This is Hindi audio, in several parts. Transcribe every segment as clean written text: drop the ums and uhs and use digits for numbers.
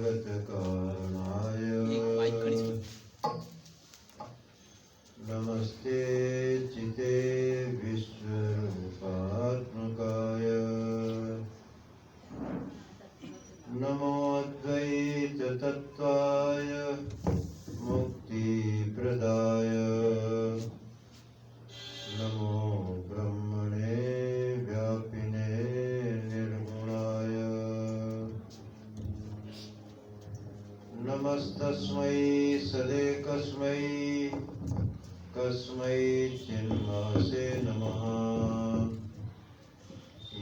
जगत कारणाय नमस्ते चिते विश्वरूपात्मकाय नमो अद्वैत तत्त्वाय मुक्तिप्रदाय नमो ब्रह्मणे व्यापिने निर्गुणाय नमस्तस्मै सदेकस्मै कस्मै चिन्मसे नमः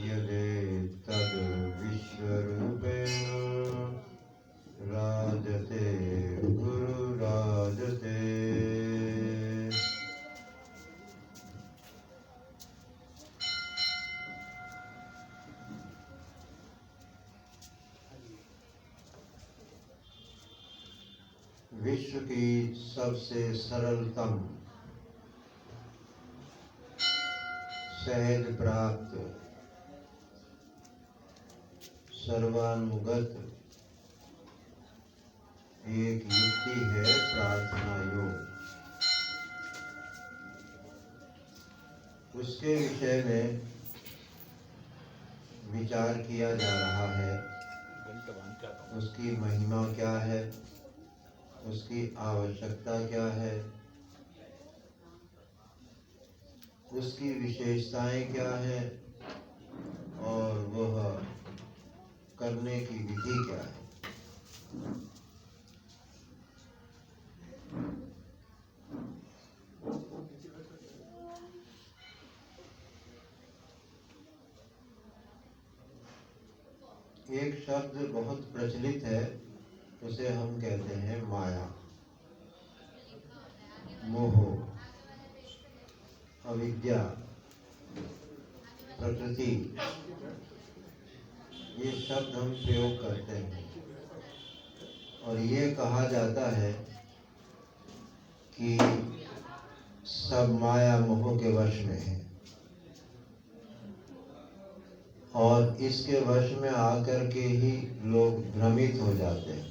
यदेतद् विश्वरूपेण राजते गुरुराजते। विश्व की सबसे सरलतम सहज प्राप्त सर्वानुगत एक युक्ति है प्रार्थना योग। उसके विषय में विचार किया जा रहा है। उसकी महिमा क्या है, उसकी आवश्यकता क्या है, उसकी विशेषताएं क्या है और वह करने की विधि क्या है। एक शब्द बहुत प्रचलित है, उसे हम कहते हैं माया, मोह, अविद्या, प्रकृति। ये शब्द हम प्रयोग करते हैं और ये कहा जाता है कि सब माया मोह के वश में है और इसके वश में आकर के ही लोग भ्रमित हो जाते हैं।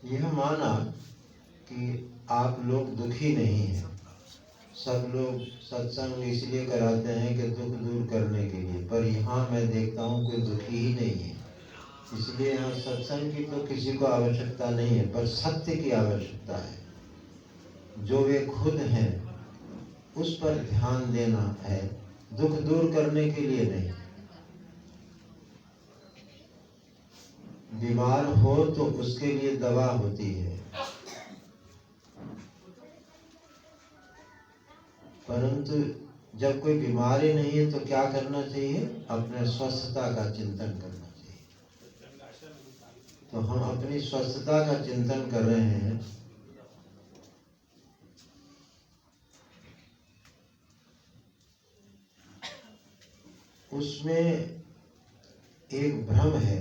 यह माना कि आप लोग दुखी नहीं हैं। सब लोग सत्संग इसलिए कराते हैं कि दुख दूर करने के लिए, पर यहाँ मैं देखता हूँ कोई दुखी ही नहीं है। इसलिए यहाँ सत्संग की तो किसी को आवश्यकता नहीं है, पर सत्य की आवश्यकता है। जो वे खुद हैं उस पर ध्यान देना है, दुख दूर करने के लिए नहीं। बीमार हो तो उसके लिए दवा होती है, परंतु जब कोई बीमारी नहीं है तो क्या करना चाहिए? अपने स्वस्थता का चिंतन करना चाहिए। तो हम अपनी स्वस्थता का चिंतन कर रहे हैं। उसमें एक भ्रम है,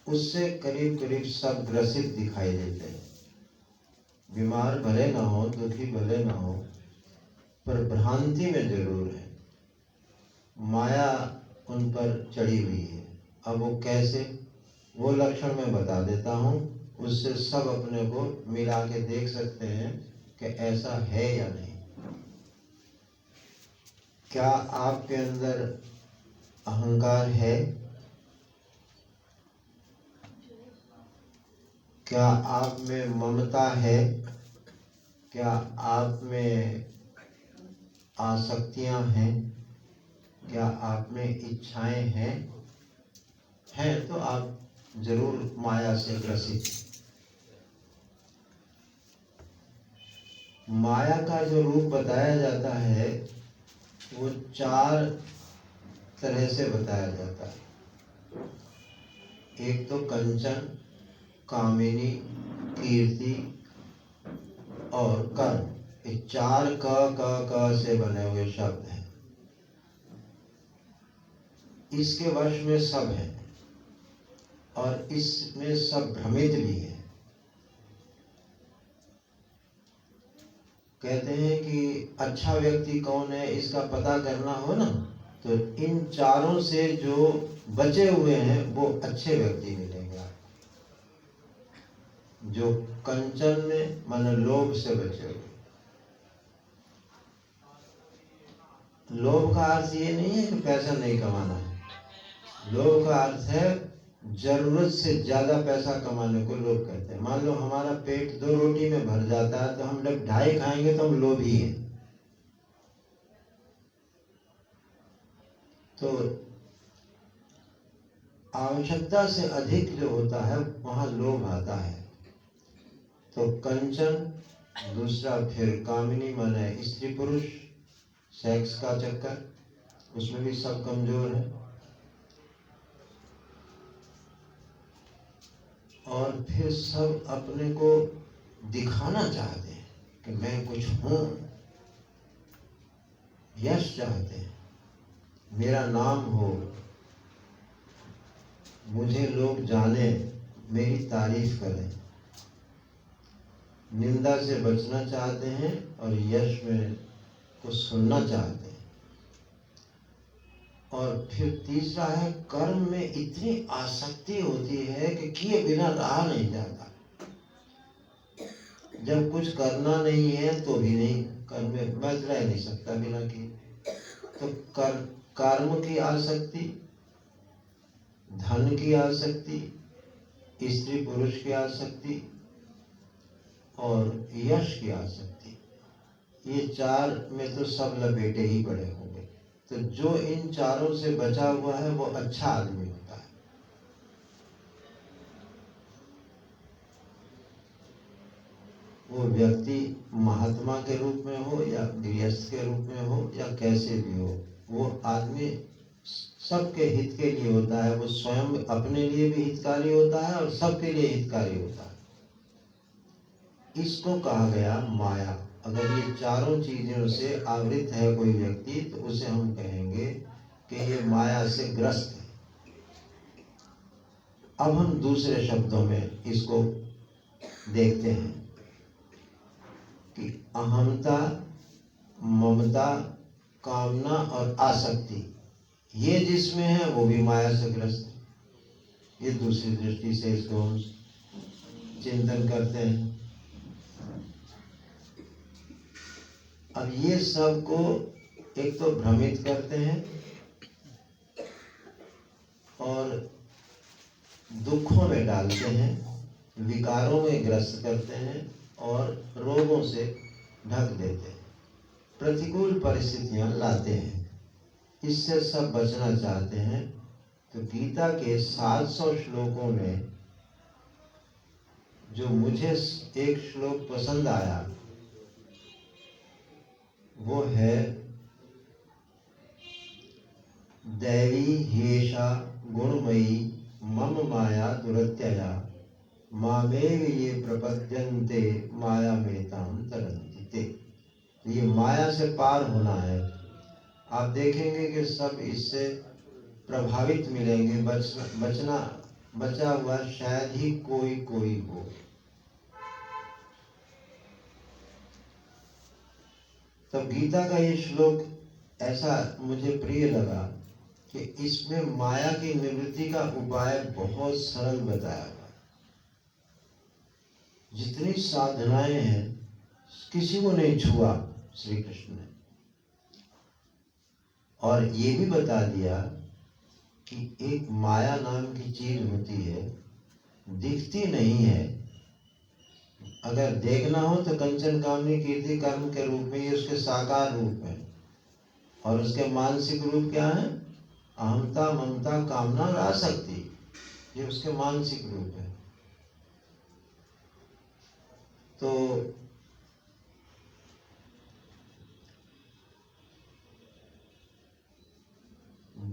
उससे करीब करीब सब ग्रसित दिखाई देते हैं। बीमार भले ना हो, दुखी भले ना हो, पर भ्रांति में जरूर है। माया उन पर चढ़ी हुई है। अब वो कैसे, वो लक्षण मैं बता देता हूँ, उससे सब अपने को मिला के देख सकते हैं कि ऐसा है या नहीं। क्या आपके अंदर अहंकार है? क्या आप में ममता है? क्या आप में आसक्तियां हैं? क्या आप में इच्छाएं हैं? हैं तो आप जरूर माया से ग्रसित। माया का जो रूप बताया जाता है वो 4 तरह से बताया जाता है। एक तो कंचन, कामिनी, कीर्ति और कर्म। ये 4 क से बने हुए शब्द हैं। इसके वश में सब है और इसमें सब भ्रमित भी है। कहते हैं कि अच्छा व्यक्ति कौन है इसका पता करना हो ना, तो इन चारों से जो बचे हुए हैं वो अच्छे व्यक्ति मिलेंगे आपको, जो कंचन में माने लोभ से बचे हुए। लोभ का अर्थ ये नहीं है कि पैसा नहीं कमाना है। लोभ का अर्थ है जरूरत से ज्यादा पैसा कमाने को लोभ कहते हैं। मान लो हमारा पेट 2 रोटी में भर जाता है तो हम जब 2.5 खाएंगे तो हम लोभी हैं। तो आवश्यकता से अधिक जो होता है वहां लोभ आता है। तो कंचन, दूसरा फिर कामिनी माने स्त्री पुरुष, सेक्स का चक्कर, उसमें भी सब कमजोर है। और फिर सब अपने को दिखाना चाहते हैं कि मैं कुछ हूं, यश चाहते हैं, मेरा नाम हो, मुझे लोग जाने, मेरी तारीफ करें। निंदा से बचना चाहते हैं और यश में को सुनना चाहते हैं। और फिर तीसरा है कर्म में इतनी आसक्ति होती है कि किए बिना रहा नहीं जाता। जब कुछ करना नहीं है तो भी नहीं, कर्म में बच रह नहीं सकता बिना किए। तो कर्म की आसक्ति, धन की आसक्ति, स्त्री पुरुष की आसक्ति और यश की आसक्ति, ये 4 में तो सब लपेटे ही पड़े होंगे। तो जो इन चारों से बचा हुआ है वो अच्छा आदमी होता है। वो व्यक्ति महात्मा के रूप में हो या गृहस्थ के रूप में हो या कैसे भी हो, वो आदमी सबके हित के लिए होता है। वो स्वयं अपने लिए भी हितकारी होता है और सबके लिए हितकारी होता है। इसको कहा गया माया। अगर ये चारों चीजों से आवृत है कोई व्यक्ति तो उसे हम कहेंगे कि ये माया से ग्रस्त है। अब हम दूसरे शब्दों में इसको देखते हैं कि अहंता, ममता, कामना और आसक्ति, ये जिसमें है वो भी माया से ग्रस्त है। ये दूसरी दृष्टि से इसको हम चिंतन करते हैं। अब ये सब को एक तो भ्रमित करते हैं और दुखों में डालते हैं, विकारों में ग्रस्त करते हैं और रोगों से ढक देते हैं, प्रतिकूल परिस्थितियां लाते हैं। इससे सब बचना चाहते हैं। तो गीता के 700 श्लोकों में जो मुझे एक श्लोक पसंद आया वो है दैवी ह्येषा गुणमयी मम माया दुरत्यया मामेव ये प्रपद्यन्ते मायामेतां तरन्ति ते। ये माया से पार होना है। आप देखेंगे कि सब इससे प्रभावित मिलेंगे। बचा हुआ शायद ही कोई हो। तो गीता का ये श्लोक ऐसा मुझे प्रिय लगा कि इसमें माया की निवृत्ति का उपाय बहुत सरल बताया हुआ। जितनी साधनाएं हैं किसी को नहीं छुआ श्री कृष्ण ने, और ये भी बता दिया कि एक माया नाम की चीज होती है, दिखती नहीं है। अगर देखना हो तो कंचन कामनी कीर्ति कर्म के रूप में, ये उसके साकार रूप है। और उसके मानसिक रूप क्या है? अहंता, ममता, कामना और आसक्ति, ये उसके मानसिक रूप है। तो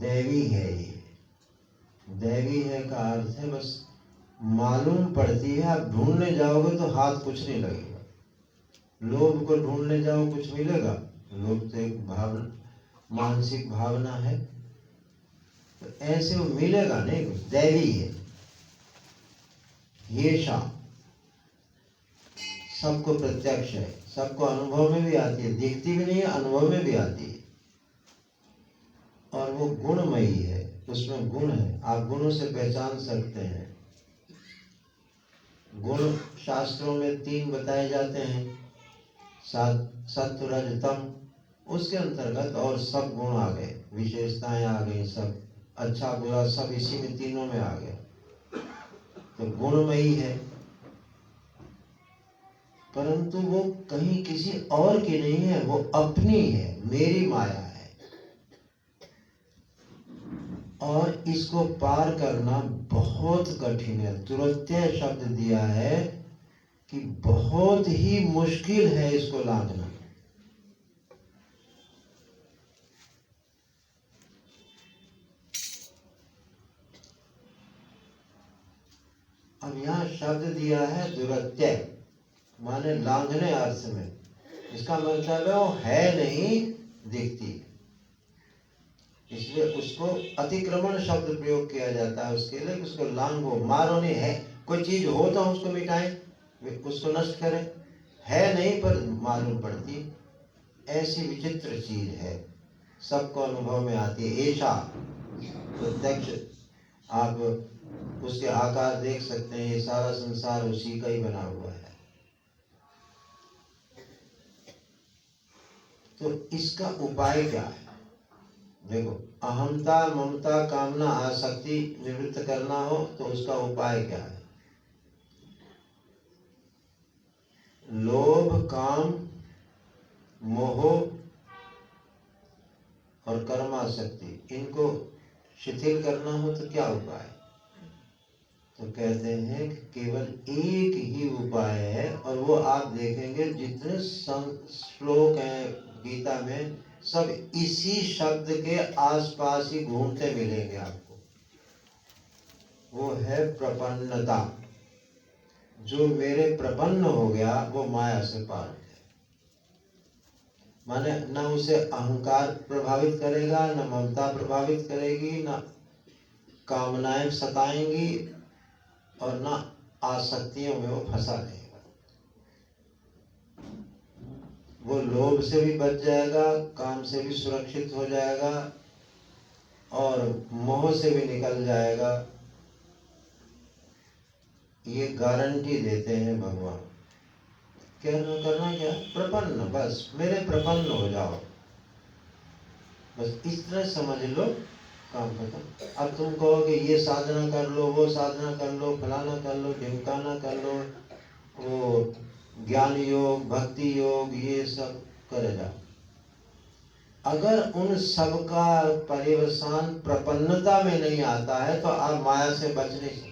दैवी है, ये दैवी है का अर्थ है बस मालूम पड़ती है। आप ढूंढने जाओगे तो हाथ कुछ नहीं लगेगा। लोभ को ढूंढने जाओ कुछ मिलेगा? लोभ तो एक भावना, मानसिक भावना है, तो ऐसे वो मिलेगा नहीं। कुछ दैवी है ये शाम, सबको प्रत्यक्ष है, सबको अनुभव में भी आती है, दिखती भी नहीं है, अनुभव में भी आती है। और वो गुणमयी है, उसमें गुण है, आप गुणों से पहचान सकते हैं। गुण शास्त्रों में 3 बताए जाते हैं, सत्व रज तम, उसके अंतर्गत और सब गुण आ गए, विशेषताएं आ गई, सब अच्छा बुरा सब इसी में तीनों में आ गया। तो गुणमयी है, परंतु वो कहीं किसी और की नहीं है, वो अपनी है, मेरी माया है। और इसको पार करना बहुत कठिन है। दुरत्यय शब्द दिया है कि बहुत ही मुश्किल है इसको लांघना। अब यहाँ शब्द दिया है दुरत्यय, माने लांघने अर्थ में। इसका मतलब है वो है नहीं, दिखती, इसलिए उसको अतिक्रमण शब्द प्रयोग किया जाता है उसके लिए। उसको लांघो, मारो नहीं, है कोई चीज हो तो उसको मिटाएं, उसको नष्ट करें, है नहीं पर मालूम पड़ती, ऐसी विचित्र चीज है, सबको अनुभव में आती है। ऐसा प्रत्यक्ष आप उसके आकार देख सकते हैं, ये सारा संसार उसी का ही बना हुआ है। तो इसका उपाय क्या है? देखो, अहमता ममता कामना आसक्ति निवृत्त करना हो तो उसका उपाय क्या है? लोभ, काम, मोह और कर्मासक्ति, इनको शिथिल करना हो तो क्या उपाय? तो कहते हैं कि केवल एक ही उपाय है, और वो आप देखेंगे जितने श्लोक हैं गीता में, सब इसी शब्द के आसपास ही घूमते मिलेंगे आपको। वो है प्रपन्नता। जो मेरे प्रपन्न हो गया वो माया से पार हो गया। माने न उसे अहंकार प्रभावित करेगा, न ममता प्रभावित करेगी, न कामनाएं सताएंगी, और न आसक्तियों में वो फंसा रहेगा। वो लोभ से भी बच जाएगा, काम से भी सुरक्षित हो जाएगा, और मोह से भी निकल जाएगा। ये गारंटी देते हैं भगवान। क्या करना, क्या प्रपन्न, बस मेरे प्रपन्न हो जाओ, बस इस तरह समझ लो, काम खत्म। अब तुम कहो कि ये साधना कर लो, वो साधना कर लो, फलाना कर लो, ढिमकाना कर लो, वो ज्ञान योग, भक्ति योग, ये सब करे जाओ। अगर उन सब का परिवसान प्रपन्नता में नहीं आता है तो आप माया से बच नहीं सकते।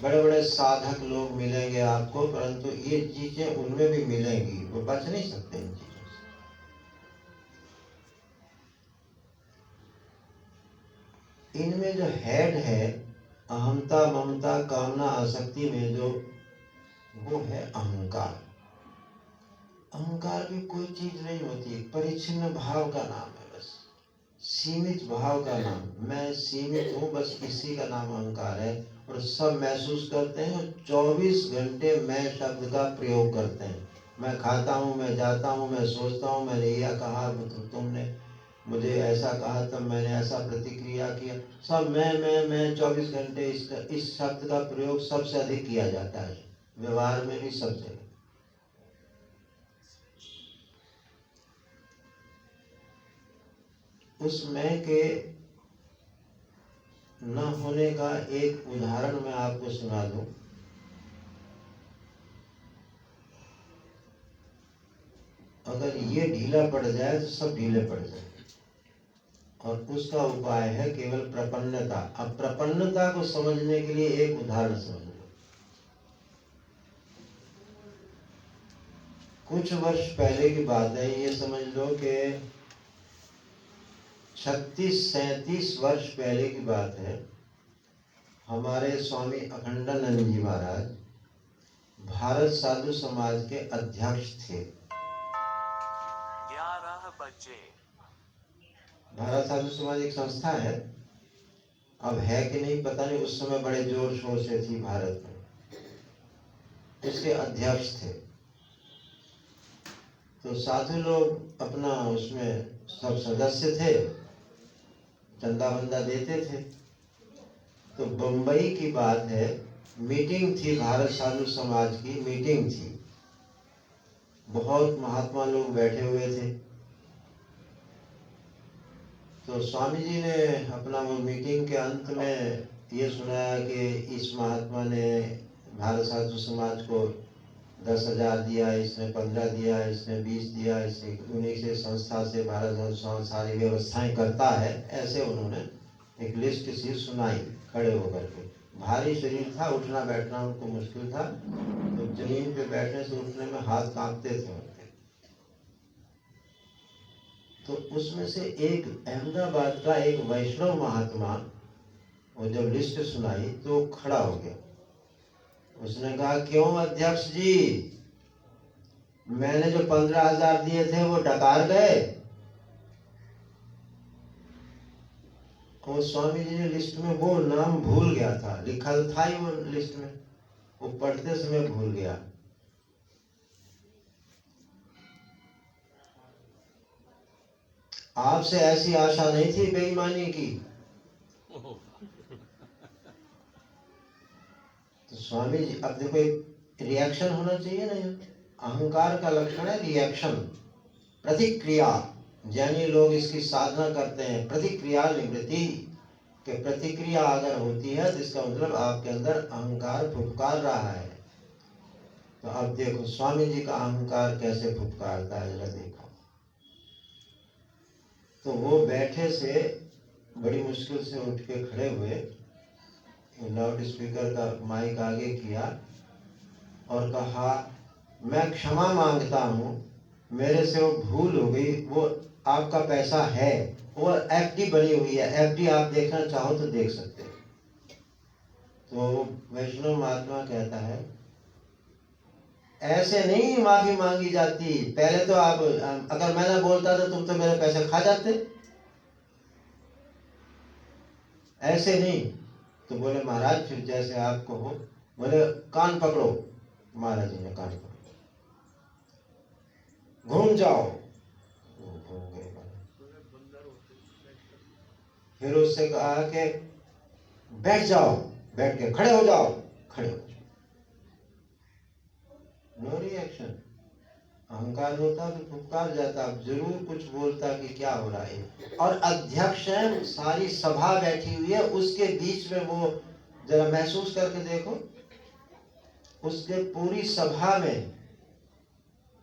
बड़े बड़े साधक लोग मिलेंगे आपको, परंतु ये चीजें उनमें भी मिलेंगी, वो बच नहीं सकते इन चीजों से। इनमें जो हेड है अहमता ममता कामना आसक्ति में, जो वो है अहंकार। अहंकार भी कोई चीज नहीं होती, परिच्छिन्न भाव का नाम है, बस सीमित भाव का नाम। मैं सीमित हूँ, बस इसी का नाम अहंकार है। और सब महसूस करते हैं, 24 घंटे मैं शब्द का प्रयोग करते हैं। मैं खाता हूँ, मैं जाता हूँ, मैं सोचता हूँ, मैंने यह कहा तो तुमने मुझे ऐसा कहा, तब मैंने ऐसा प्रतिक्रिया किया। सब मैं 24 घंटे इस शब्द का प्रयोग सबसे अधिक किया जाता है, व्यवहार में भी सब जगह। उस मैं के न होने का एक उदाहरण मैं आपको सुना दूं। अगर ये ढीला पड़ जाए तो सब ढीले पड़ जाए, और उसका उपाय है केवल प्रपन्नता। अब प्रपन्नता को समझने के लिए एक उदाहरण समझ लो। कुछ वर्ष पहले की बात है, ये समझ लो कि 36-37 वर्ष पहले की बात है। हमारे स्वामी अखंडानंद जी महाराज भारत साधु समाज के अध्यक्ष थे। 11 बजे। भारत साधु समाज एक संस्था है, अब है कि नहीं पता नहीं, उस समय बड़े जोर शोर से थी भारत में। इसके अध्यक्ष थे। तो साधु लोग अपना उसमें सब सदस्य थे, चंदा वंदा देते थे। तो बम्बई की बात है, मीटिंग थी, भारत साधु समाज की मीटिंग थी, बहुत महात्मा लोग बैठे हुए थे। तो स्वामी जी ने अपना वो मीटिंग के अंत में ये सुनाया कि इस महात्मा ने भारत साधु समाज को 10,000 दिया, इसने 15 दिया, इसने 20 दिया, इसने उन्हीं से संस्था से भारत साधु समाज सारी व्यवस्थाएं करता है। ऐसे उन्होंने एक लिस्ट सी सुनाई खड़े होकर के। भारी शरीर था, उठना बैठना उनको मुश्किल था, तो जमीन पे बैठने से उठने में हाथ कांपते थे उनके। तो उसमें से एक अहमदाबाद का एक वैष्णव महात्मा, वो जब लिस्ट सुनाई तो खड़ा हो गया। उसने कहा, क्यों अध्यक्ष जी, मैंने जो 15,000 दिए थे वो डकार गए? और स्वामी जी ने लिस्ट में वो नाम भूल गया था, लिखा तो था ही वो लिस्ट में, वो पढ़ते समय भूल गया। आपसे ऐसी आशा नहीं थी बेईमानी की। तो स्वामी जी, अब देखो रिएक्शन होना चाहिए ना, अहंकार का लक्षण है रिएक्शन, प्रतिक्रिया। जैनी लोग इसकी साधना करते हैं, प्रतिक्रिया निवृत्ति के। प्रतिक्रिया अगर होती है तो इसका मतलब आपके अंदर अहंकार फुफकार रहा है। तो अब देखो स्वामी जी का अहंकार कैसे फुफकारता है, जरा देखो। तो वो बैठे से बड़ी मुश्किल से उठ के खड़े हुए, लाउड स्पीकर का माइक आगे किया और कहा, मैं क्षमा मांगता हूँ, मेरे से वो भूल हो गई, वो आपका पैसा है, वो एफडी बनी हुई है, एफडी आप देखना चाहो तो देख सकते हैं। तो वैष्णव महात्मा कहता है, ऐसे नहीं माफी मांगी जाती, पहले तो आप, अगर मैं ना बोलता तो तुम तो मेरे पैसे खा जाते, ऐसे नहीं। तो बोले, महाराज फिर जैसे आपको हो। बोले, कान पकड़ो। महाराज जी ने कान पकड़ो, घूम जाओ। घूम गए। फिर उससे कहा कि बैठ जाओ, बैठ के खड़े हो जाओ, खड़े हो जाओ। No reaction. अहंकार होता तो फुफकार जाता, अब जरूर कुछ बोलता कि क्या हो रहा है। और अध्यक्ष है, सारी सभा बैठी हुई है, उसके बीच में वो, जरा महसूस करके देखो, उसके पूरी सभा में,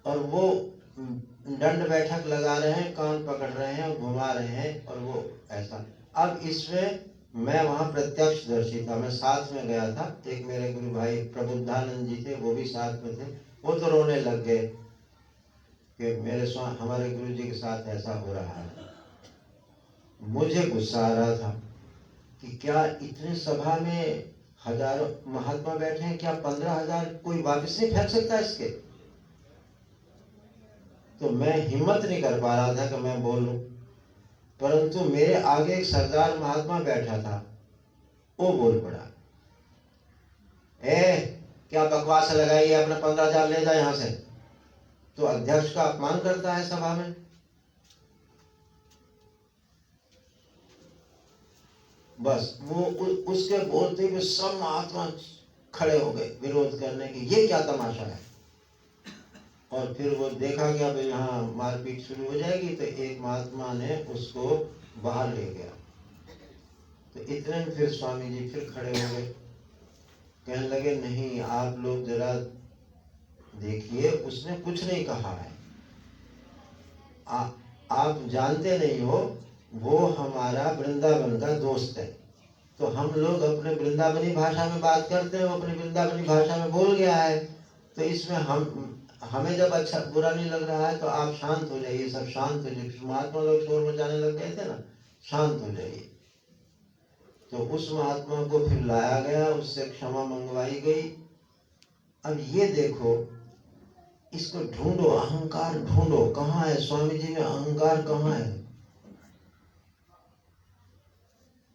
और वो दंड बैठक लगा रहे हैं, कान पकड़ रहे हैं, घुमा रहे हैं, और वो ऐसा। अब इसमें मैं वहां प्रत्यक्ष दर्शी था, मैं साथ में गया था, एक मेरे गुरु भाई प्रबुद्धानंद जी थे, वो भी साथ में थे। वो तो रोने लग गए कि हमारे गुरु जी के साथ ऐसा हो रहा है। मुझे गुस्सा आ रहा था कि क्या इतने सभा में हजारों महात्मा बैठे हैं, क्या 15,000 कोई वापस नहीं फेंक सकता इसके? तो मैं हिम्मत नहीं कर पा रहा था कि मैं बोलूं, परंतु मेरे आगे एक सरदार महात्मा बैठा था, वो बोल पड़ा, क्या बकवास लगाई है, अपने 15,000 ले जाए यहां से। तो अध्यक्ष का अपमान करता है सभा में। बस वो उसके बोलते हुए सब महात्मा खड़े हो गए विरोध करने की, ये क्या तमाशा है। और फिर वो देखा कि अब यहाँ मारपीट शुरू हो जाएगी, तो एक महात्मा ने उसको बाहर ले गया। तो इतने में फिर स्वामी जी फिर खड़े हो गए, कहने लगे, नहीं आप लोग जरा देखिए, उसने कुछ नहीं कहा है, आप जानते नहीं हो, वो हमारा वृंदावन का दोस्त है। तो हम लोग अपने वृंदावनी भाषा में बात करते हैं, वो अपनी वृंदावनी भाषा में बोल गया है, तो इसमें हमें जब अच्छा बुरा नहीं लग रहा है तो आप शांत हो जाइए, सब शांत हो जाइए। महात्मा लोग शोर मचाने लग गए थे ना, शांत हो जाइए। तो उस महात्मा को फिर लाया गया, उससे क्षमा मंगवाई गई। अब ये देखो, इसको ढूंढो, अहंकार ढूंढो, कहाँ है स्वामी जी में अहंकार, कहाँ है?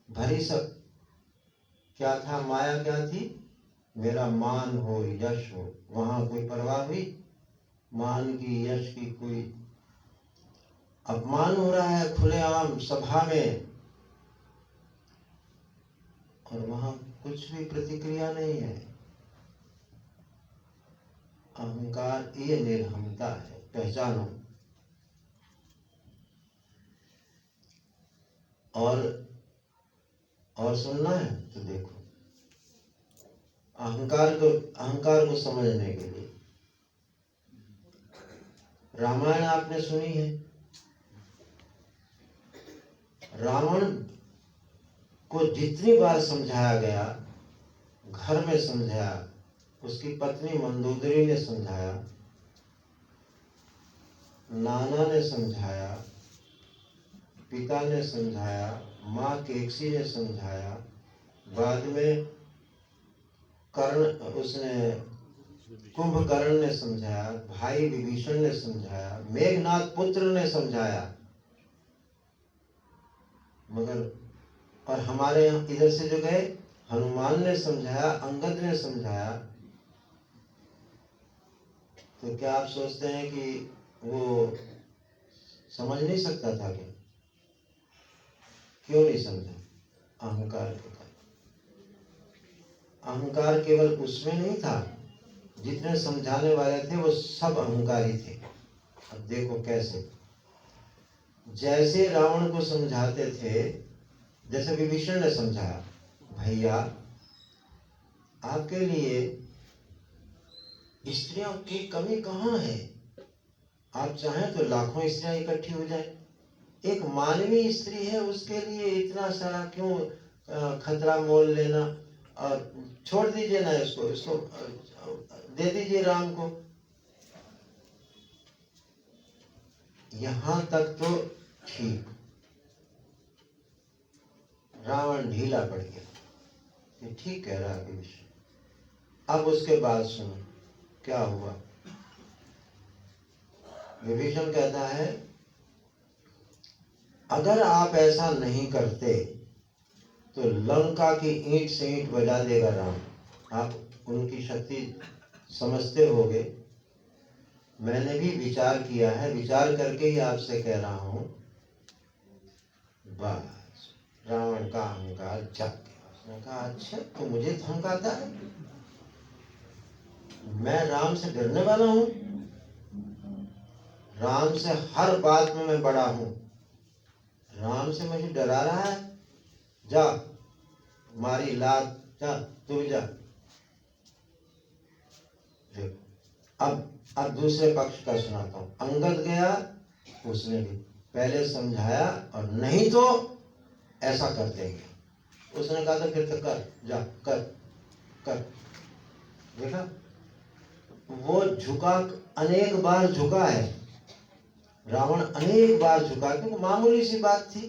भरी सब क्या था, माया क्या थी, मेरा मान हो, यश हो, वहां कोई परवाह हुई मान की, यश की कोई? अपमान हो रहा है खुलेआम सभा में, और वहां कुछ भी प्रतिक्रिया नहीं है। अहंकार ये निर्हमता है, पहचानो। और सुनना है तो देखो, अहंकार को समझने के लिए रामायण आपने सुनी है। रावण को जितनी बार समझाया गया, घर में समझाया, उसकी पत्नी मंदोदरी ने समझाया, नाना ने समझाया, पिता ने समझाया, माँ केकसी ने समझाया, बाद में कुंभकर्ण ने समझाया, भाई विभीषण ने समझाया, मेघनाथ पुत्र ने समझाया, मगर और हमारे यहाँ इधर से जो गए हनुमान ने समझाया, अंगद ने समझाया, तो क्या आप सोचते हैं कि वो समझ नहीं सकता था क्या? क्यों नहीं समझा? अहंकार के कारण। अहंकार केवल उसमें नहीं था, जितने समझाने वाले थे वो सब अहंकारी थे। अब देखो कैसे, जैसे रावण को समझाते थे, जैसे विभीषण ने समझाया, भैया आपके लिए स्त्रियों की कमी कहाँ है? आप चाहें तो लाखों स्त्रियां इकट्ठी हो जाए, एक मानवीय स्त्री है, उसके लिए इतना सारा क्यों खतरा मोल लेना? और छोड़ दीजिए ना इसको दे दीजिए राम को। यहां तक तो ठीक, रावण ढीला पड़ गया, ये ठीक कह रहा है विभीषण। अब उसके बाद सुनो क्या हुआ। विभीषण कहता है, अगर आप ऐसा नहीं करते तो लंका की ईंट से ईंट बजा देगा राम। आप उनकी शक्ति समझते होगे, मैंने भी विचार किया है, विचार करके ही आपसे कह रहा हूं। बस रावण का अहंकार जग गया। उसने कहा, अच्छा तो मुझे धमकाता है, मैं राम से डरने वाला हूं? राम से हर बात में मैं बड़ा हूं, राम से मुझे डरा रहा है? जा मारी लात, जा तू जा। देखो अब दूसरे पक्ष का सुनाता हूं। अंगद गया, उसने भी पहले समझाया, और नहीं तो ऐसा कर देंगे। उसने कहा तो फिर तो कर, जा कर कर। देखा, वो झुका, अनेक बार झुका है रावण, अनेक बार झुका, क्योंकि मामूली सी बात थी,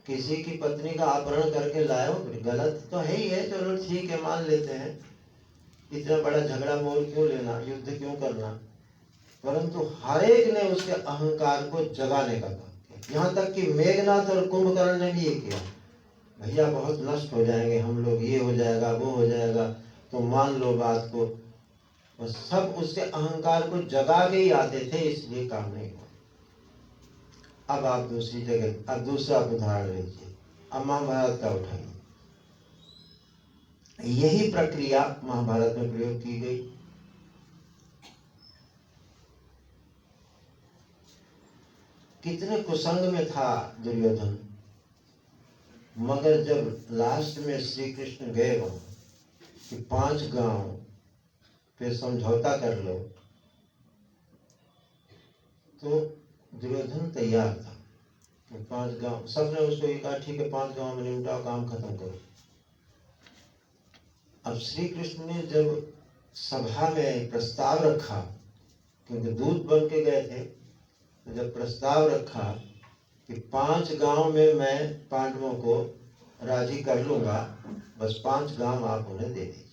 किसी की पत्नी का अपहरण करके लाए हो, गलत तो है ही है, चलो ठीक है मान लेते हैं, इतना बड़ा झगड़ा मोल क्यों लेना, युद्ध क्यों करना? परंतु हर एक ने उसके अहंकार को जगाने का काम किया। यहाँ तक कि मेघनाथ और कुंभकर्ण ने भी ये किया, भैया बहुत नष्ट हो जाएंगे हम लोग, ये हो जाएगा वो हो जाएगा, तो मान लो बात को। और सब उसके अहंकार को जगा के ही आते थे, इसलिए काम नहीं हुआ। अब आप दूसरी जगह, अब दूसरा उदाहरण लीजिए, अब महाभारत का उठाइए। यही प्रक्रिया महाभारत में प्रयोग की गई। कितने कुसंग में था दुर्योधन, मगर जब लास्ट में श्री कृष्ण गए वहां कि 5 गांव पे समझौता कर लो, तो दुर्योधन तैयार था कि 5 गांव, सबने उसको ये कहा ठीक है 5 गांव में निपटाओ, काम खत्म करो। अब श्री कृष्ण ने जब सभा में प्रस्ताव रखा, क्योंकि दूत बन के गए थे, तो जब प्रस्ताव रखा कि 5 गांव में मैं पांडवों को राजी कर लूंगा, बस 5 गांव आप उन्हें दे दीजिए,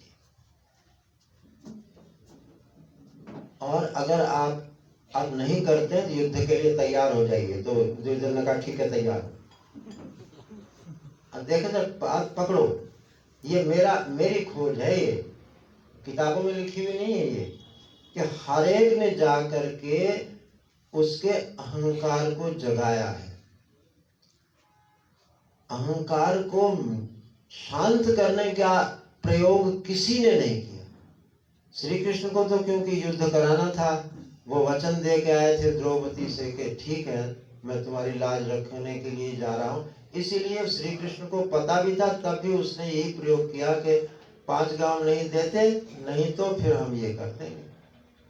और अगर आप अब नहीं करते तो युद्ध के लिए तैयार हो जाइए। तो दुर्योधन ने कहा ठीक है तैयार। अब देखो तो बात पकड़ो, ये मेरी खोज है, ये किताबों में लिखी हुई नहीं है ये, कि हर एक ने जा करके उसके अहंकार को जगाया है। अहंकार को शांत करने का प्रयोग किसी ने नहीं किया। श्री कृष्ण को तो क्योंकि युद्ध कराना था, वो वचन दे के आए थे द्रौपदी से कि ठीक है मैं तुम्हारी लाज रखने के लिए जा रहा हूँ, इसीलिए श्री कृष्ण को पता भी था, तब भी उसने यही प्रयोग किया कि 5 गांव नहीं देते, नहीं तो फिर हम ये कर देंगे।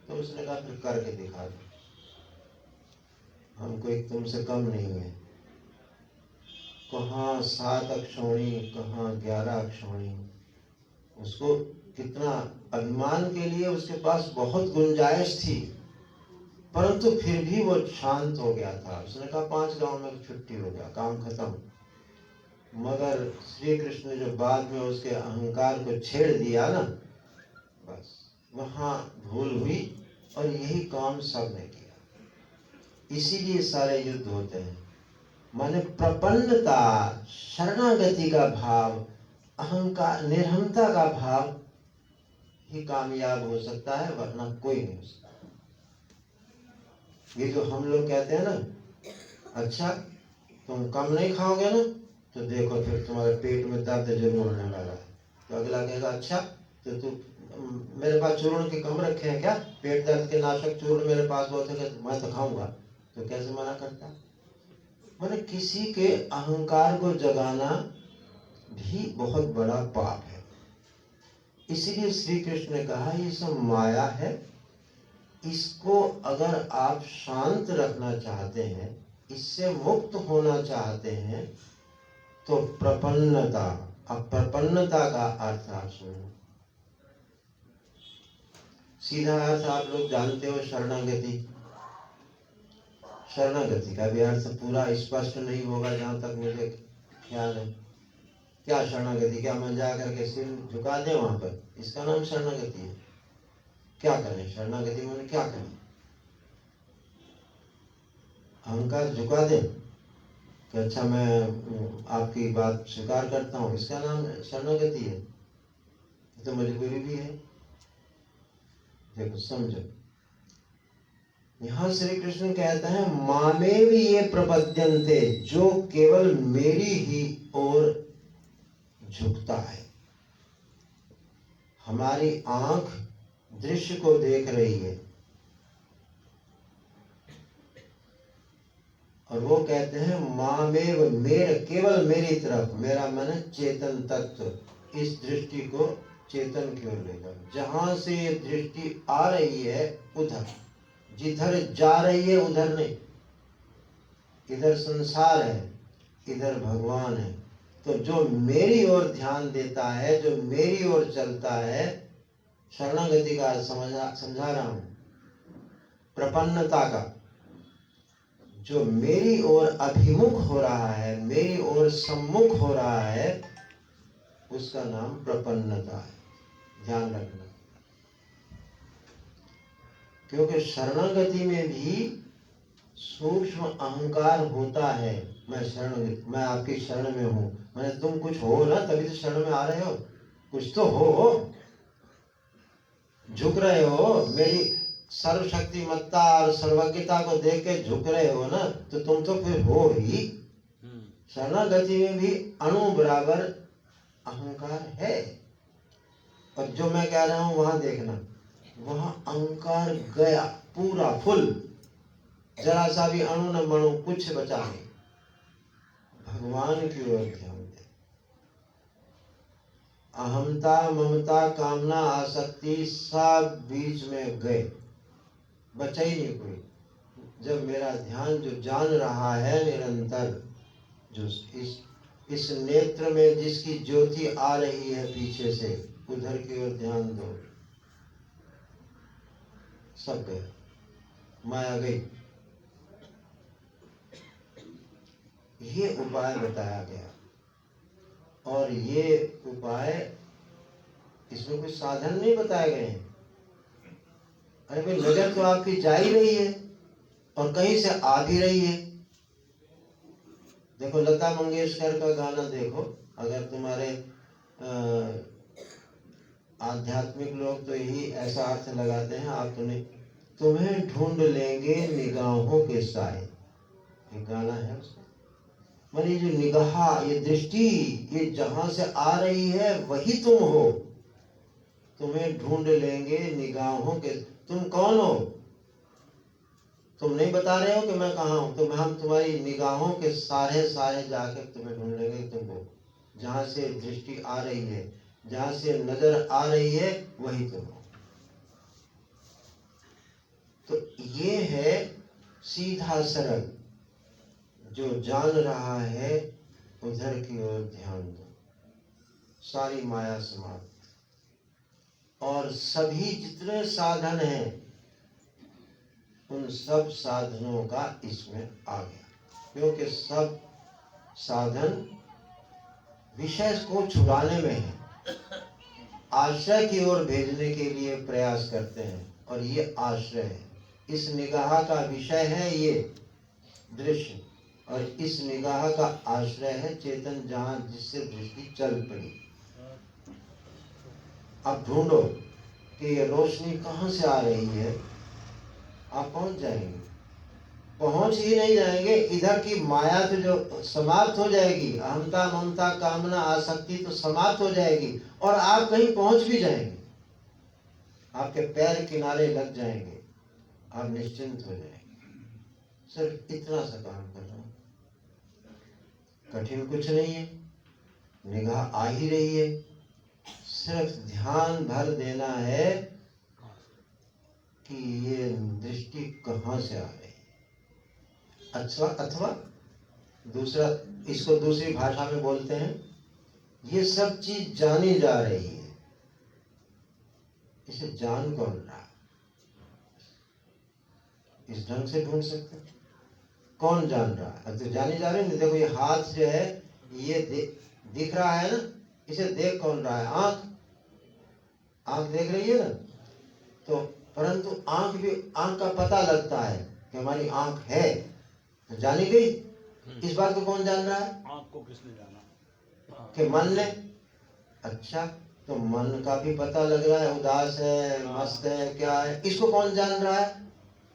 तो उसने कहा फिर करके दिखा दो, हम कोई तुमसे कम नहीं है। कहाँ 7 अक्षौणी, कहाँ 11 अक्षौणी। उसको कितना अभिमान के लिए उसके पास बहुत गुंजाइश थी, परंतु फिर भी वो शांत हो गया था। उसने कहा 5 गांव में छुट्टी हो गया, काम खत्म। मगर श्री कृष्ण ने जो बाद में उसके अहंकार को छेड़ दिया ना, बस वहां भूल हुई और यही काम सबने किया। इसीलिए सारे युद्ध होते हैं। माने प्रपन्नता, शरणागति का भाव, अहंकार, निर्हमता का भाव ही कामयाब हो सकता है, वरना कोई नहीं हो सकता। ये जो हम लोग कहते हैं ना, अच्छा तुम कम नहीं खाओगे ना तो देखो फिर तुम्हारे पेट में दर्द जरूर होने वाला है। तो अगला कहेगा अच्छा तो तू मेरे पास चूर्ण के कम रखे हैं क्या, पेट दर्द के नाशक चूर्ण मेरे पास बहुत है, मैं तो खाऊंगा। तो कैसे मना करता है? माने किसी के अहंकार को जगाना भी बहुत बड़ा पाप है। इसीलिए श्री कृष्ण ने कहा ये सब माया है, इसको अगर आप शांत रखना चाहते हैं, इससे मुक्त होना चाहते हैं, तो प्रपन्नता। अब प्रपन्नता का अर्थ आप सुनो, सीधा अर्थ आप लोग जानते हो शरणागति। शरणागति का भी अर्थ पूरा स्पष्ट नहीं होगा जहां तक मुझे ख्याल है। क्या शरणागति, क्या मैं जा करके सिर झुका दे वहां पर, इसका नाम शरणागति है? क्या करें शरणागति में, क्या करें? अहंकार झुका दे कि अच्छा मैं आपकी बात स्वीकार करता हूँ, इसका नाम शरणागति है? तो मजबूरी भी है। देखो समझो, यहाँ श्री कृष्ण कहते हैं मामेव ये प्रपद्यन्ते, जो केवल मेरी ही ओर झुकता है। हमारी आंख दृश्य को देख रही है और वो कहते हैं मामेव, मेरे, केवल मेरी तरफ, मेरा मन चेतन तत्व, इस दृष्टि को चेतन की ओर लेगा। जहां से ये दृष्टि आ रही है उधर, जिधर जा रही है उधर नहीं। इधर संसार है, इधर भगवान है। तो जो मेरी ओर ध्यान देता है, जो मेरी ओर चलता है, शरणागति का समझा रहा हूं, प्रपन्नता का, जो मेरी ओर अभिमुख हो रहा है, मेरी ओर सम्मुख हो रहा है, उसका नाम प्रपन्नता है। ध्यान रखना, क्योंकि शरणागति में भी सूक्ष्म अहंकार होता है। मैं आपकी शरण में हूं, मैंने तुम कुछ हो ना तभी तो शरण में आ रहे हो, कुछ तो हो, झुक रहे हो, मेरी सर्वशक्तिमत्ता और सर्वज्ञता को देख के झुक रहे हो ना, तो तुम तो फिर हो ही। शरणागति में भी अणु बराबर अहंकार है। और जो मैं कह रहा हूं वहां देखना, वहां अहंकार गया पूरा फुल, जरा सा भी अणु न मणु कुछ बचा नहीं। भगवान की ओर ध्यान दे। अहमता, ममता, कामना, आसक्ति सब बीच में गए, बचा ही नहीं कोई। जब मेरा ध्यान जो जान रहा है निरंतर, जो इस नेत्र में जिसकी ज्योति आ रही है पीछे से, उधर की ओर ध्यान दो, सब गए, माया गई। ये उपाय बताया गया, और ये उपाय, इसमें कोई साधन नहीं बताए गए हैं। अरे भाई नजर तो आपकी जा ही रही है और कहीं से आ भी रही है। देखो लता मंगेशकर का गाना देखो, अगर तुम्हारे आध्यात्मिक लोग तो यही ऐसा अर्थ लगाते हैं, आपने तुम्हें ढूंढ लेंगे निगाहों के साए। एक गाना है उसमें, मानी जो निगाह, ये दृष्टि, ये जहां से आ रही है वही तुम हो। तुम्हें ढूंढ लेंगे निगाहों के, तुम कौन हो? तुम नहीं बता रहे हो कि मैं कहाँ हूं, तो हम तुम्हारी निगाहों के सारे सारे जाकर तुम्हें ढूंढ लेंगे। तुमको जहां से दृष्टि आ रही है, जहां से नजर आ रही है, वही तुम हो। तो ये है सीधा सरल, जो जान रहा है उधर की ओर ध्यान दो, सारी माया समाप्त। और सभी जितने साधन हैं, उन सब साधनों का इसमें आ गया, क्योंकि सब साधन विषय को छुड़ाने में है, आश्रय की ओर भेजने के लिए प्रयास करते हैं। और ये आश्रय है, इस निगाह का विषय है ये दृश्य, और इस निगाह का आश्रय है चेतन, जहां जिससे दृष्टि चल पड़ी। अब ढूंढो कि ये रोशनी कहां से आ रही है, आप पहुंच जाएंगे। पहुंच ही नहीं जाएंगे, इधर की माया तो जो समाप्त हो जाएगी, अहंता ममता कामना आसक्ति तो समाप्त हो जाएगी, और आप कहीं पहुंच भी जाएंगे, आपके पैर किनारे लग जाएंगे, आप निश्चिंत हो जाएंगे। सिर्फ इतना सा काम कर रहा हूं, कठिन कुछ नहीं है, निगाह आ ही रही है, सिर्फ ध्यान भर देना है कि ये दृष्टि कहां से आ रही है। अथवा दूसरा, इसको दूसरी भाषा में बोलते हैं, ये सब चीज जानी जा रही है, इसे जान कौन रहा? इस ढंग से ढूंढ सकते हैं, कौन जान रहा है? तो जानी जा रही है। देखो ये हाथ जो है, ये दिख रहा है ना, इसे देख कौन रहा है? आंख देख रही है ना। तो परंतु आंख का पता लगता है कि हमारी आंख है, तो जानी गई। इस बात को कौन जान रहा है? आंख को किसने जाना? कि मन ने। अच्छा, तो मन का भी पता लग रहा है, उदास है, मस्त है, क्या है, इसको कौन जान रहा है?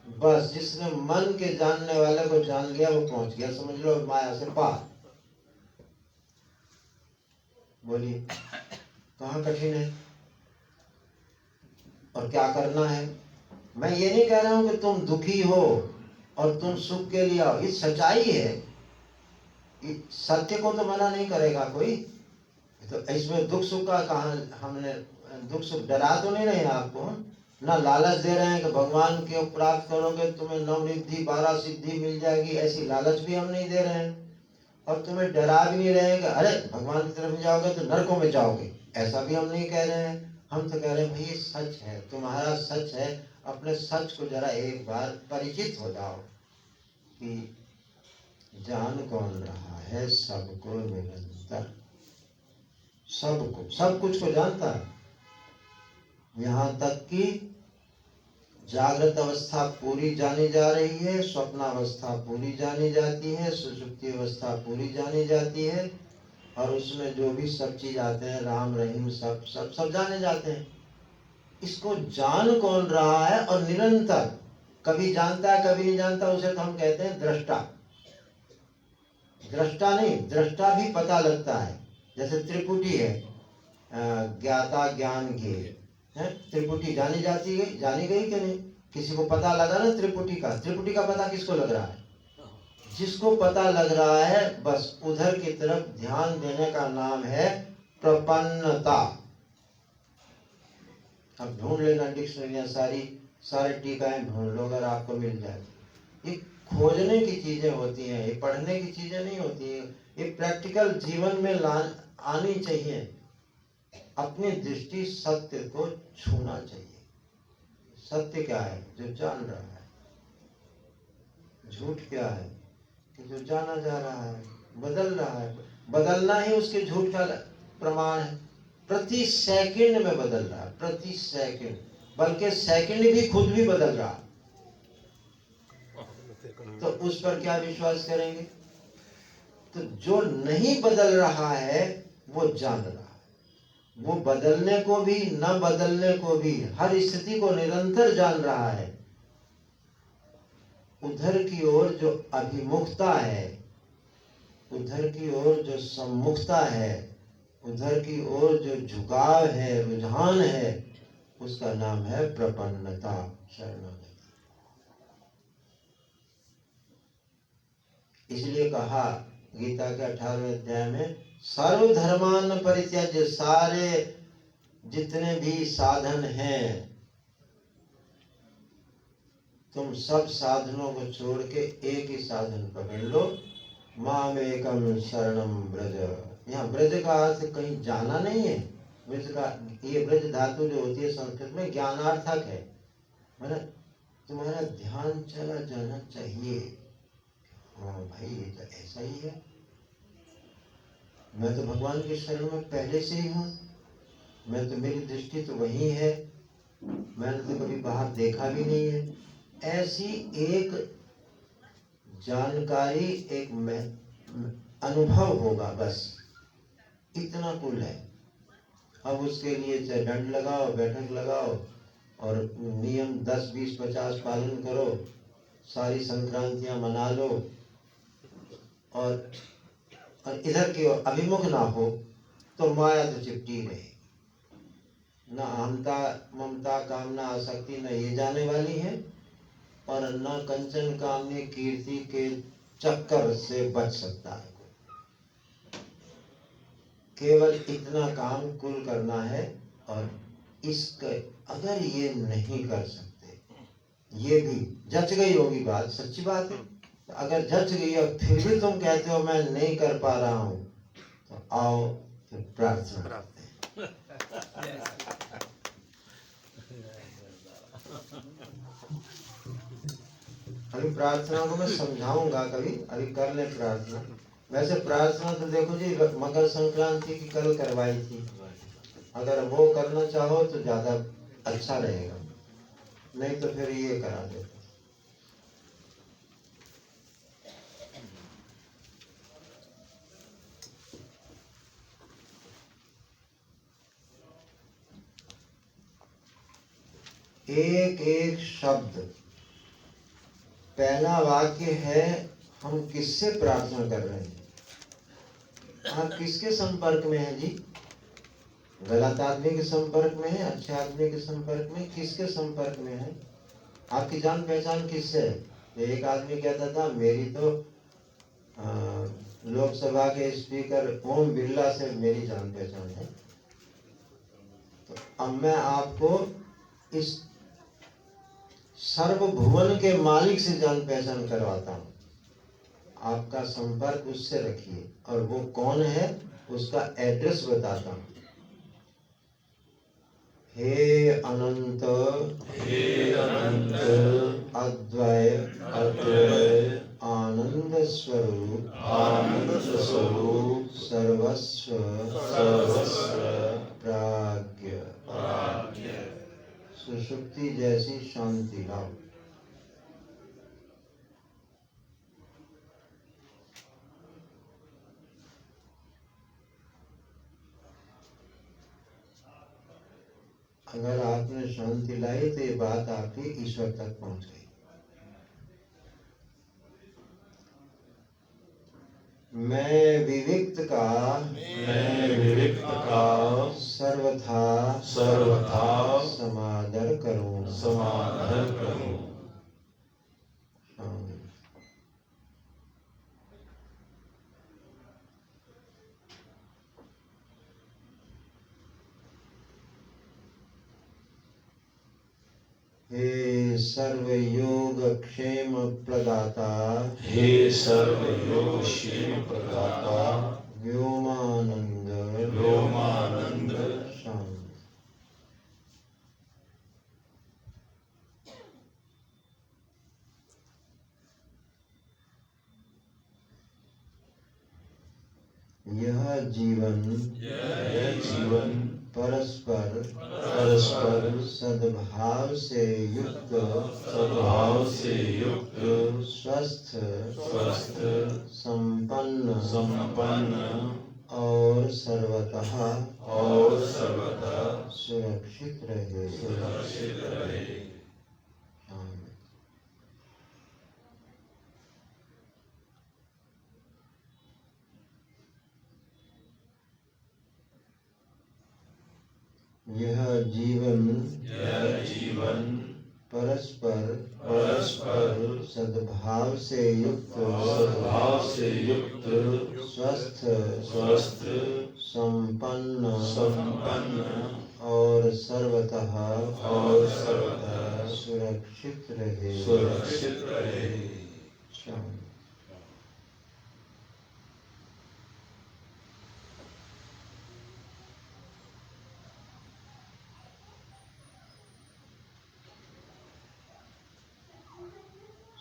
बस जिसने मन के जानने वाले को जान लिया, वो पहुंच गया, समझ लो माया से पार। बोलिए कहाँ कठिन है और क्या करना है? मैं ये नहीं कह रहा हूं कि तुम दुखी हो और तुम सुख के लिए आओ, ये सच्चाई है, सत्य को तो मना नहीं करेगा कोई। तो इसमें दुख सुख का कहा, हमने दुख सुख डरा तो नहीं रहे आपको, ना लालच दे रहे हैं कि भगवान के प्राप्त करोगे तुम्हें नवनिधि 12 सिद्धि मिल जाएगी, ऐसी लालच भी हम नहीं दे रहे हैं। और तुम्हें डरा भी नहीं रहे हैं कि अरे भगवान की तरफ जाओगे तो नरकों में जाओगे, ऐसा भी हम नहीं कह रहे हैं। हम तो कह रहे हैं भाई ये सच है, तुम्हारा सच है, अपने सच को जरा एक बार परिचित हो जाओ कि जान कौन रहा है सबको निरंतर, सबको, सब कुछ को जानता है। यहाँ तक कि जागृत अवस्था पूरी जानी जा रही है, स्वप्नावस्था पूरी जानी जाती है, सुषुप्ति अवस्था पूरी जानी जाती है, और उसमें जो भी सब चीज आते हैं, राम रहीम सब सब सब जाने जाते हैं। इसको जान कौन रहा है और निरंतर, कभी जानता है कभी नहीं जानता, उसे तो हम कहते हैं दृष्टा। दृष्टा नहीं, दृष्टा भी पता लगता है। जैसे त्रिपुटी है, ज्ञाता ज्ञान ज्ञेय है, त्रिपुटी जानी गई कि नहीं? किसी को पता लगा ना त्रिपुटी का पता किसको लग रहा है? जिसको पता लग रहा है, बस उधर की तरफ ध्यान देने का नाम है प्रपन्नता। अब ढूंढ लेना डिक्शनरियां, सारे टीकाएं ढूंढ लो, अगर आपको मिल जाए। ये खोजने की चीजें होती हैं, ये पढ़ने की चीजें नहीं होती है, ये प्रैक्टिकल जीवन में आनी चाहिए। अपनी दृष्टि सत्य को छूना चाहिए। सत्य क्या है? जो जान रहा है। झूठ क्या है? कि जो जाना जा रहा है, बदल रहा है। बदलना ही उसके झूठ का प्रमाण है। प्रति सेकंड में बदल रहा है, प्रति सेकंड, बल्कि सेकंड भी खुद भी बदल रहा है। तो उस पर क्या विश्वास करेंगे? तो जो नहीं बदल रहा है वो जान रहा है, वो बदलने को भी न बदलने को भी, हर स्थिति को निरंतर जान रहा है, उधर की ओर जो अभिमुखता है, उधर की ओर जो सम्मुखता है, उधर की ओर जो झुकाव है, रुझान है, उसका नाम है प्रपन्नता, शरणागति। इसलिए कहा गीता के 18वें अध्याय में, सर्वधर्मान परित्यज्य, सारे जितने भी साधन हैं, तुम सब साधनों को छोड़ के एक ही साधन पकड़ लो, मामेकम शरणम ब्रज। यहाँ ब्रज का अर्थ कहीं जाना नहीं है। ब्रज का ये ब्रज धातु जो होती है संस्कृत में ज्ञानार्थक है, मतलब तुम्हारा ध्यान चला जाना चाहिए। हाँ भाई, ये तो ऐसा ही है, मैं तो भगवान के शरण में पहले से ही हूँ, मैं तो, मेरी दृष्टि तो वही है, मैंने तो कभी बाहर देखा भी नहीं है। ऐसी एक जानकारी, एक अनुभव होगा, बस इतना कुल है। अब उसके लिए चाहे दंड लगाओ, बैठक लगाओ और नियम 10, 20, 50 पालन करो, सारी संक्रांतियां मना लो, और इधर की ओर अभिमुख ना हो तो माया तो चिपटी रहे। न अहंता, ममता, कामना, आसक्ति न ये जाने वाली है, और न कंचन कामनी कीर्ति के चक्कर से बच सकता है। केवल इतना काम कुल करना है, और इसके अगर ये नहीं कर सकते, ये भी जच गई होगी बात, सच्ची बात है। अगर जच गई और फिर भी तुम कहते हो मैं नहीं कर पा रहा हूं, तो आओ फिर प्रार्थना करते हैं। अभी प्रार्थना को मैं समझाऊंगा कभी, अभी कर ले प्रार्थना। वैसे प्रार्थना तो देखो जी, मकर संक्रांति की कल करवाई थी, अगर वो करना चाहो तो ज्यादा अच्छा रहेगा, नहीं तो फिर ये करा दे। एक एक शब्द, पहला वाक्य है, हम किससे प्रार्थना कर रहे हैं? आप किसके संपर्क में हैं जी? गलत आदमी के संपर्क में है, अच्छे आदमी के संपर्क में, किसके संपर्क में है? आपकी जान पहचान किससे है? एक आदमी कहता था मेरी तो लोकसभा के स्पीकर ओम बिरला से मेरी जान पहचान है। तो अब मैं आपको इस सर्वभुवन के मालिक से जान पहचान करवाता हूँ। आपका संपर्क उससे रखिए, और वो कौन है उसका एड्रेस बताता हूँ। हे अनंत, हे अनंत, अद्वय अद्वय, आनंद स्वरूप, आनंद स्वरूप, सर्वस्व सर्वस्व, प्राज्ञ, प्राज्ञ, सुषुप्ति जैसी शांति लाओ। अगर आपने शांति लाई तो ये बात आपकी ईश्वर तक पहुंच गई। मैं विविक्त का, मैं विविक्त का सर्वथा सर्वथा समादर करूं, समादर करूं। हे सर्व योग क्षेम प्रदाता, हे सर्व योग क्षेम प्रदाता, व्योमानंद, व्योमानंद, शांत। यह जीवन परस्पर सद्भाव से युक्त, स्वस्थ संपन्न और सर्वतः सुरक्षित रहे। यह जीवन यह जीवन परस्पर परस्पर सद्भाव से युक्त सद्भाव से युक्त स्वस्थ स्वस्थ संपन्न संपन्न और सर्वतः सुरक्षित रहे। सुरक्षित रहे। शांति।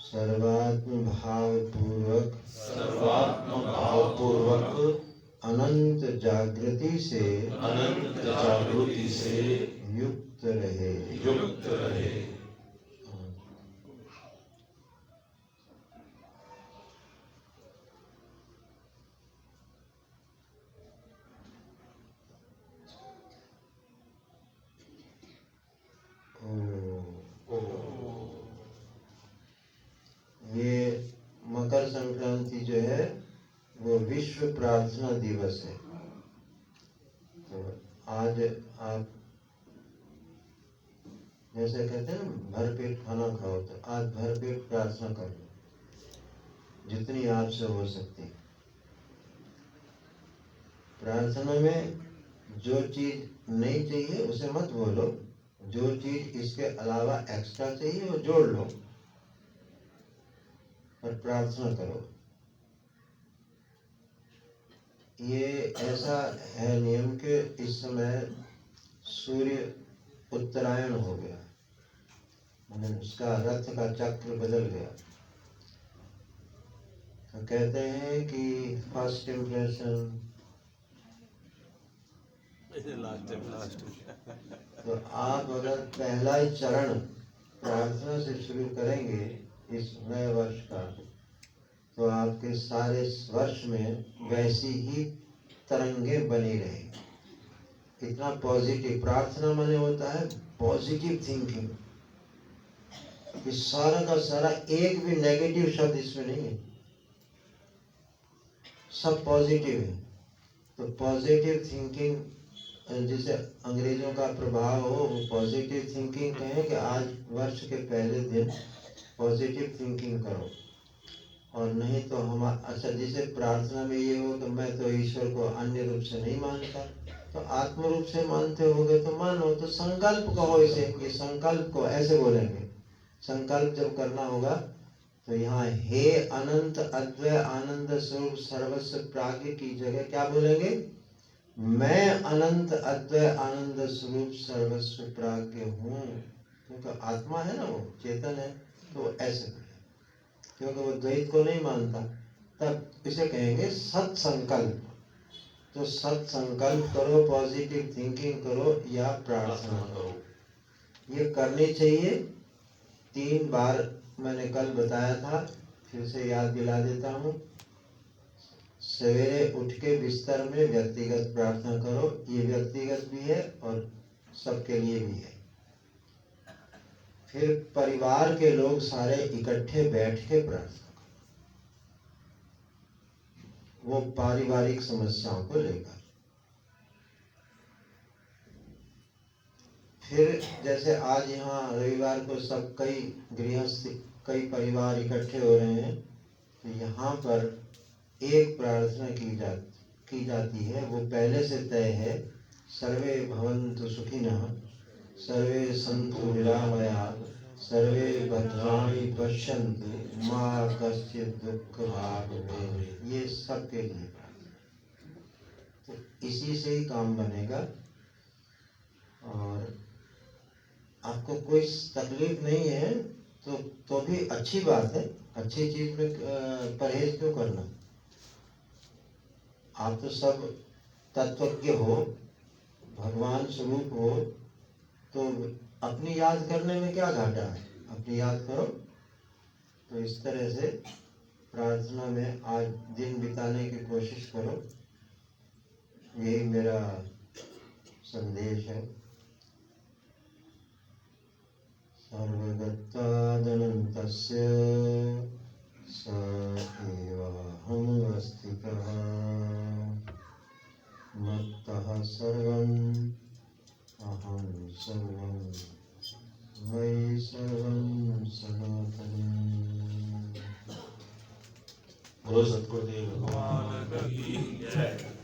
सर्वात्म भाव पूर्वक सर्वात्म भाव पूर्वक अनंत जागृति से अनंत जागृति से युक्त रहे। युक्त रहे। ये मकर संक्रांति जो है वो विश्व प्रार्थना दिवस है। तो आज आप जैसे कहते हैं ना भरपेट खाना खाओ, तो आज भरपेट प्रार्थना कर लो जितनी आपसे हो सकती है। प्रार्थना में जो चीज नहीं चाहिए उसे मत बोलो, जो चीज इसके अलावा एक्स्ट्रा चाहिए वो जोड़ लो और प्रार्थना करो। ये ऐसा है नियम कि इस समय सूर्य उत्तरायण हो गया, माने उसका रथ का चक्र बदल गया। तो कहते हैं कि फर्स्ट इम्प्रेशन, लास्ट तो आप अगर पहला ही चरण प्रार्थना से शुरू करेंगे इस नए वर्ष का, तो आपके सारे वर्ष में वैसी ही तरंगे बनी रहेंगी। इतना पॉजिटिव प्रार्थना माने होता है पॉजिटिव थिंकिंग, कि सारा का सारा एक भी नेगेटिव शब्द इसमें नहीं है, सब पॉजिटिव है। तो पॉजिटिव थिंकिंग, जिसे अंग्रेजों का प्रभाव हो, वो पॉजिटिव थिंकिंग कहें कि आज वर्ष के पहले दिन पॉजिटिव थिंकिंग करो। और नहीं तो हम अच्छा, जिसे प्रार्थना में ये हो कि मैं तो ईश्वर को अन्य रूप से नहीं मानता, तो आत्म रूप से मानते होगे तो मानो, तो संकल्प कहो इसे, ये संकल्प को ऐसे बोलेंगे। संकल्प जब करना होगा तो यहाँ हे अनंत अद्वय आनंद स्वरूप सर्वस्व प्राज्ञ की जगह क्या बोलेंगे? मैं अनंत अद्वय आनंद स्वरूप सर्वस्व प्राज्ञ हूँ। क्योंकि आत्मा है ना, वो चेतन है, तो वो ऐसे बोले, क्योंकि वो द्वैत को नहीं मानता। तब इसे कहेंगे सत्संकल्प। तो सत्संकल्प करो, पॉजिटिव थिंकिंग करो या प्रार्थना करो, ये करनी चाहिए 3 बार। मैंने कल बताया था, फिर से याद दिला देता हूँ। सवेरे उठ के बिस्तर में व्यक्तिगत प्रार्थना करो, ये व्यक्तिगत भी है और सबके लिए भी है। फिर परिवार के लोग सारे इकट्ठे बैठ के प्रार्थना करो, वो पारिवारिक समस्याओं को लेकर। फिर जैसे आज यहाँ रविवार को सब कई गृहस्थ, कई परिवार इकट्ठे हो रहे हैं, तो यहाँ पर एक प्रार्थना की जाती है, वो पहले से तय है। सर्वे भवन्तु सुखिनः, सर्वे सन्तु निरामयाः, सर्वे भद्राणि पश्यन्तु मा कश्चित् दुःखभाग् भवेत्। ये सबके लिए प्रार्थना, तो इसी से ही काम बनेगा। और आपको कोई तकलीफ नहीं है तो भी अच्छी बात है। अच्छी चीज में परहेज क्यों करना? आप तो सब तत्वज्ञ हो, भगवान स्वरूप हो, तो अपनी याद करने में क्या घाटा है? अपनी याद करो। तो इस तरह से प्रार्थना में आज दिन बिताने की कोशिश करो, यही मेरा संदेश है। सर्वगत्तादनन्तस्य स एवाहमवस्थितः मत्तः सर्वं अहं सर्वं मयि सर्वं सनातनम्। बोलो सतगुरुदेव भगवान की जय।